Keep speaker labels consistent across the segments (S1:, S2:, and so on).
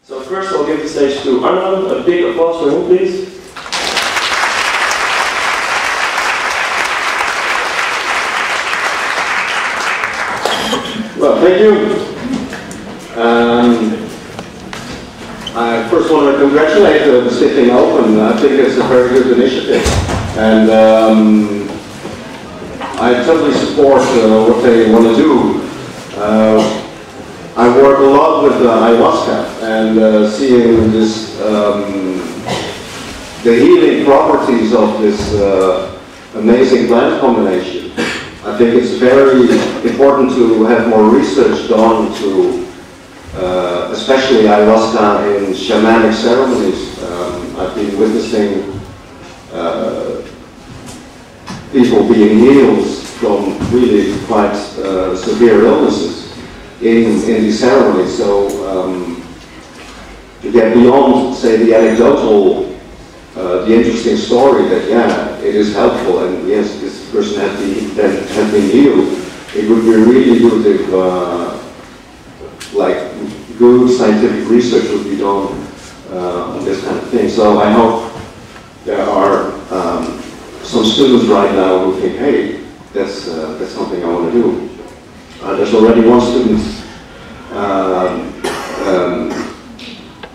S1: So first I'll give the stage to Arno. A big applause for him, please.
S2: Well, thank you. I first want to congratulate the Stichting Open. I think it's a very good initiative. And I totally support what they want to do. I work a lot with Ayahuasca and seeing this, the healing properties of this amazing plant combination. I think it's very important to have more research done to, especially Ayahuasca in shamanic ceremonies. I've been witnessing people being healed from really quite severe illnesses in these ceremonies. So to get beyond, say, the anecdotal, the interesting story that, yeah, it is helpful and yes, this person has been healed, it would be really good if like good scientific research would be done on this kind of thing. So I hope there are some students right now who think, hey, that's something I want to do. There's already one student,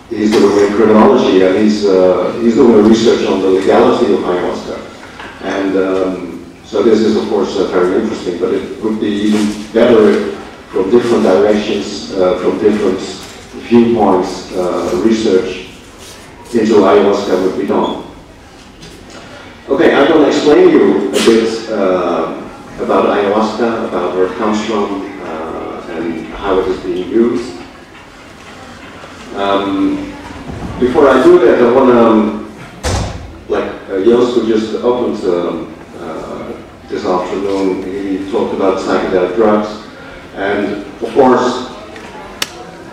S2: he's doing criminology and he's doing research on the legality of ayahuasca. And so this is of course very interesting, but it would be even better if from different directions, from different viewpoints, research into ayahuasca would be done. Okay, I'm going to explain you a bit about ayahuasca, about where it comes from, and how it is being used. Before I do that, I want to, like Joost who just opened this afternoon, he talked about psychedelic drugs, and of course,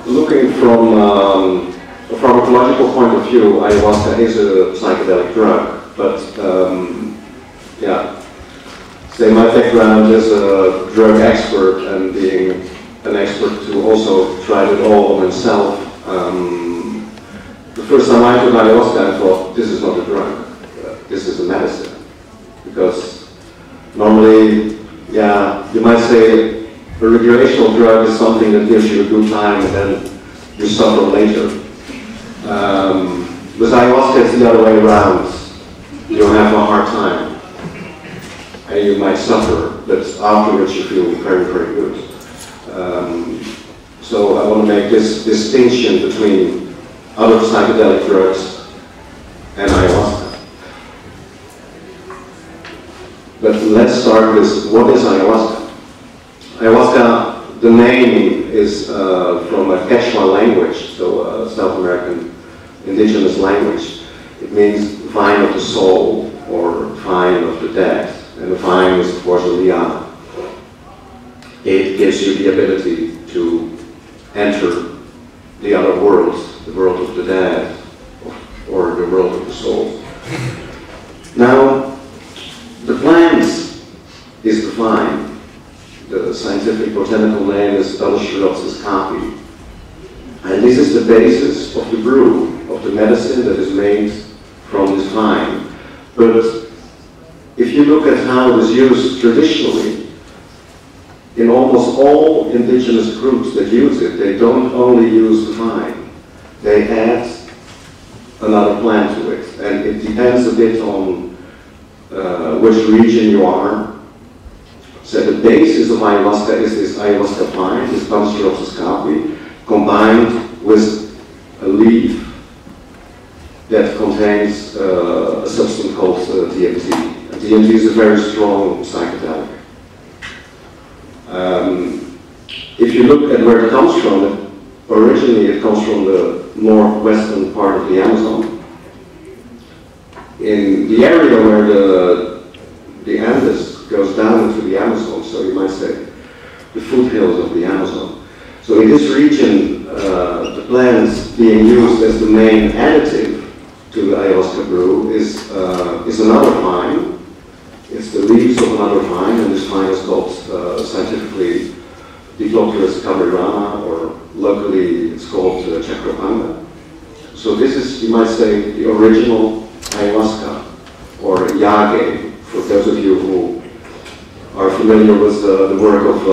S2: looking from a pharmacological point of view, ayahuasca is a psychedelic drug, but yeah. Say my background as a drug expert and being an expert who also tried it all on himself. The first time I took ayahuasca, I thought, this is not a drug, this is a medicine. Because normally, yeah, you might say a recreational drug is something that gives you a good time and then you suffer later. With ayahuasca, it's the other way around. You have a hard time. And you might suffer, but afterwards you feel very, very good. So I want to make this distinction between other psychedelic drugs and ayahuasca. But let's start with what is ayahuasca? Ayahuasca, the name is from a Quechua language, so a South American indigenous language. It means vine of the soul or vine of the dead. And the vine is, of course, a liana. It gives you the ability to enter the other world, the world of the dead, or the world of the soul. Now, the plant is the vine. The scientific botanical name is Ayahuasca capi. And this is the basis of the brew, of the medicine that is made from this vine. But if you look at how it is used traditionally, in almost all indigenous groups that use it, they don't only use the vine. They add another plant to it. And it depends a bit on which region you are. So the basis of ayahuasca is this ayahuasca vine, this Ayahuasca capi, combined with a leaf that contains a substance called DMT. DMT is a very strong psychedelic. If you look at where it comes from, originally it comes from the northwestern part of the Amazon. In the area where the Andes goes down into the Amazon, so you might say the foothills of the Amazon. So in this region, the plants being used as the main additive to the ayahuasca brew is another vine. It's the leaves of another vine, and this vine is called scientifically Diplocarus cabrerana, or locally it's called Chacropanga. So this is, you might say, the original ayahuasca, or yage, for those of you who are familiar with the work of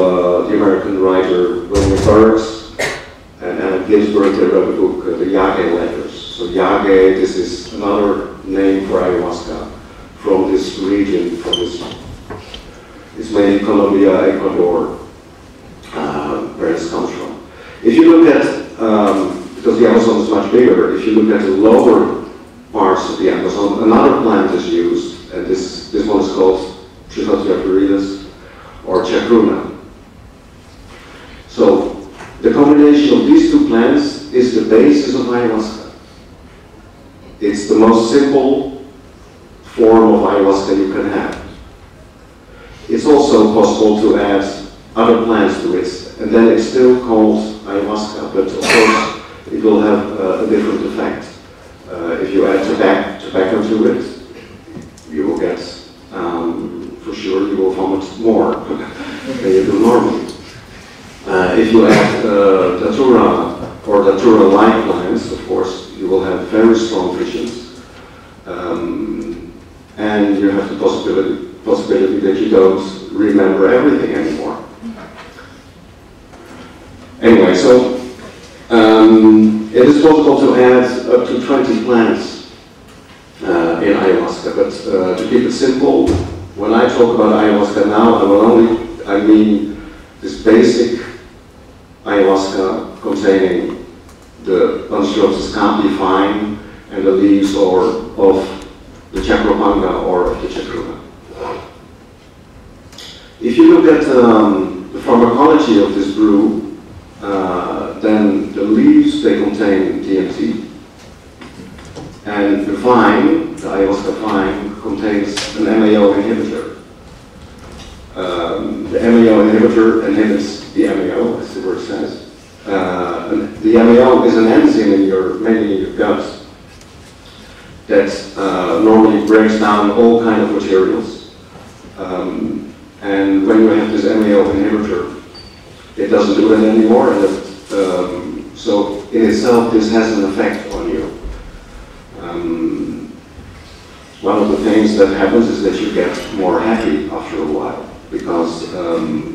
S2: the American writer William Burroughs and Allen Ginsberg. They wrote a book, The Yage Letters. So yage, this is another name for ayahuasca from this region, from this, it's mainly Colombia, Ecuador, where this comes from. If you look at, because the Amazon is much bigger, if you look at the lower parts of the Amazon, another plant is used, and this one is called Trichotia viridis or chacruna. So the combination of these two plants is the basis of ayahuasca. It's the most simple form of ayahuasca you can have. It's also possible to add other plants to it, and then it's still called ayahuasca, but of course it will have a different effect. If you add tobacco to it, you will get, for sure, you will vomit more than you do normally. If you add datura or datura-like plants, of course, you will have very strong visions, and you have the possibility that you don't remember everything anymore. Anyway, so it is possible to add up to 20 plants in ayahuasca, but to keep it simple, when I talk about ayahuasca now, I mean this basic ayahuasca containing the Unstrops Campi vine and the leaves of the chacropanga or of the chacruna. If you look at the pharmacology of this brew, then the leaves, they contain DMT, and the vine, the ayahuasca vine, contains an MAO inhibitor. The MAO inhibitor inhibits the MAO, as the word says. The MAO is an enzyme mainly in your gut that normally breaks down all kinds of materials. And when you have this MAO inhibitor, it doesn't do it anymore, and so in itself this has an effect on you. One of the things that happens is that you get more happy after a while, because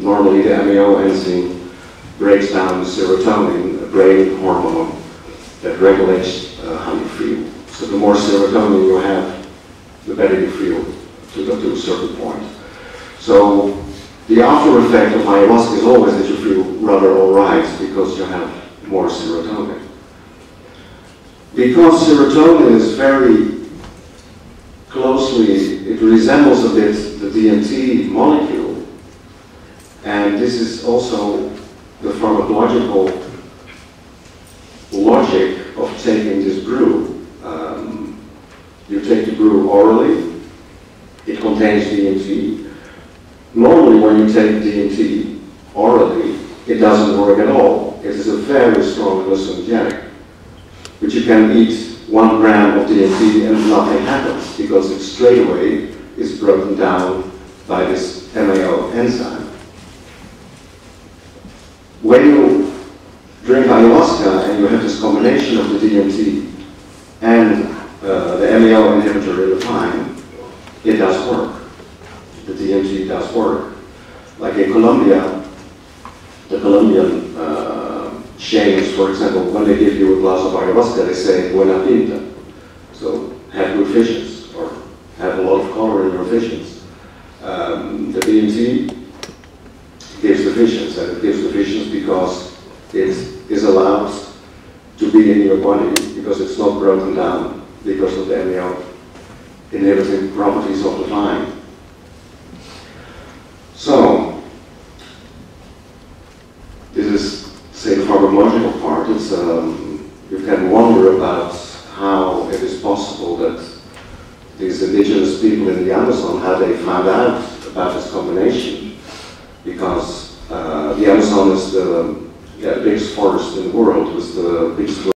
S2: normally the MAO enzyme breaks down serotonin, a brain hormone that regulates how you feel. So the more serotonin you have, the better you feel to a certain point. So the after effect of ayahuasca is always that you feel rather alright because you have more serotonin. Because serotonin is very closely, it resembles a bit the DMT molecule, and this is also the pharmacological logic of taking this brew. You take the brew orally, it contains DMT. Normally when you take DMT orally, it doesn't work at all. It is a very strong hallucinogenic. But you can eat 1 gram of DMT and nothing happens, because it straight away is broken down by this MAO enzyme. When you drink ayahuasca and you have this combination of the DMT and the MAO inhibitor in the vine, it does work. The DMT does work. Like in Colombia, the Colombian shamans, for example, when they give you a glass of ayahuasca, they say buena pinta. So have good visions, or have a lot of color in your visions. The DMT gives the visions, and it gives the visions because it is allowed to be in your body, because it's not broken down because of the MAO inhibiting properties of the vine. So, this is, say, the pharmacological part. It's, you can wonder about how it is possible that these indigenous people in the Amazon, how they found out about this combination, because the Amazon is the biggest forest in the world, it was the biggest